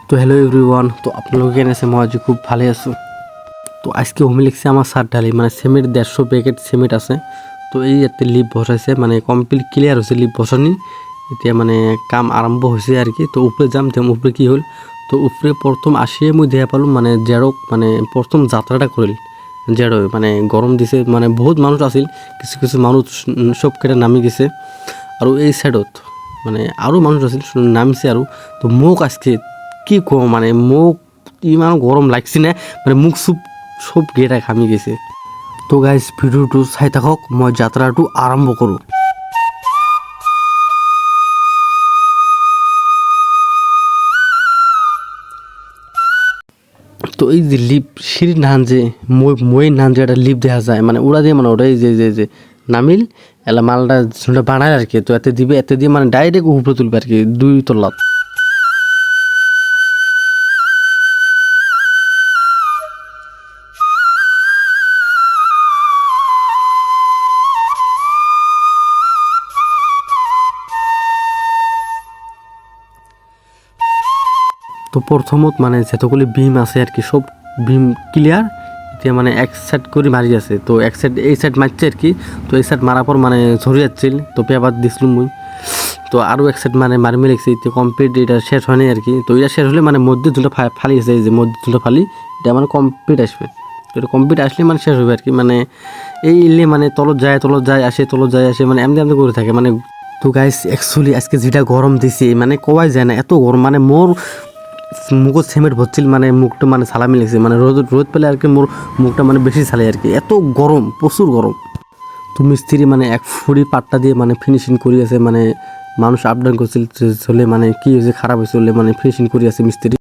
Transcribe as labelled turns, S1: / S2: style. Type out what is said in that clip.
S1: তো hello everyone, তো আপনারা কেন আছে মহাজি খুব ভালো আছো। তো আজকে হোমে লিখছে আমার সার ঢালি মানে সিমেন্ট 150 প্যাকেট সিমেন্ট আছে। তো এই একটা লিপ বসাইছে মানে কমপ্লিট ক্লিয়ার হয়েছে লিপ বসানি, এতিয়া মানে কাম আরম্ভ হয়েছে আর কি। তো উপরে যাম উপরে কি হল, তো উপরে প্রথম আসিয়ে মুই দেখা পালুম মানে জেরক মানে প্রথম যাত্রাটা করিল জেরো মানে গরম দিছে মানে বহুত মানুষ আছিল, কিছু কিছু মানুষ সব কেটে নামি গেছে। আর এই সাইডত মানে আরও মানুষ আছিল নামছে আৰু। তো মোক আজকে কি কম মানে মোক ইমান গরম লাগছে না, মানে মুখ চুপ সব গেটা ঘামি গেছে। তো গাইজ ভিডিওটো চাই থাকক, মই যাত্ৰাটো আৰম্ভ কৰোঁ। তো এই যে লিপ সিঁড়ির নান যে মই নান যে একটা লিপ দেখা যায় মানে ওরা দিয়ে মানে ওটাই যে যে যে নামিল এলা মালটা বানায় আর কি। তো এতে দিবে, এতে দিয়ে মানে ডাইরেক্ট উপরে তুলবে আর কি 2 তলাত। তো প্রথমত মানে যতগুলি বিম আছে আর কি সব বিম ক্লিয়ার, এতিয়া মানে এক সাইড করে মারি আছে। তো এক সাইড এই সাইড মারছে আর কি। তো এই সাইড মারার পর মানে ঝরে যাচ্ছিল, তো পেপার দিছিলাম মুই। তো আরও এক সাইড মানে মারি লাগছে, এটা কমপ্লিট এটা শেষ হয়নি আর কি। তো এটা শেষ হলে মানে মধ্যে দুটো ফালি আছে, এই যে মধ্যে দুটো ফালি এটা মানে কমপ্লিট আসবে। তো এটা কমপ্লিট আসলে মানে শেষ হবে আর কি। মানে এই ইলে মানে তলত যায় আসে তলত যায় আসে মানে এমনি এমনি করে থাকে মানে। তো গাইস অ্যাকচুয়ালি আজকে যেটা গরম দিছে মানে কওয়াই যায় না, এত গরম মানে মোর মুখত সিমেন্ট ভরছিল মানে মুখটা মানে সালামি লাগছে মানে রোদ পেলে আর কি মোর মুখটা মানে বেশি সালে আর কি, এত গরম প্রচুর গরম। তো মিস্ত্রি মানে এক ফুড়ি পাট্টা দিয়ে মানে ফিনিশিং করি আছে, মানে মানুষ আপ ডাউন করছিল চলে মানে কি হয়েছে খারাপ হয়েছে বলে মানে ফিনিশিং করি আছে মিস্ত্রি।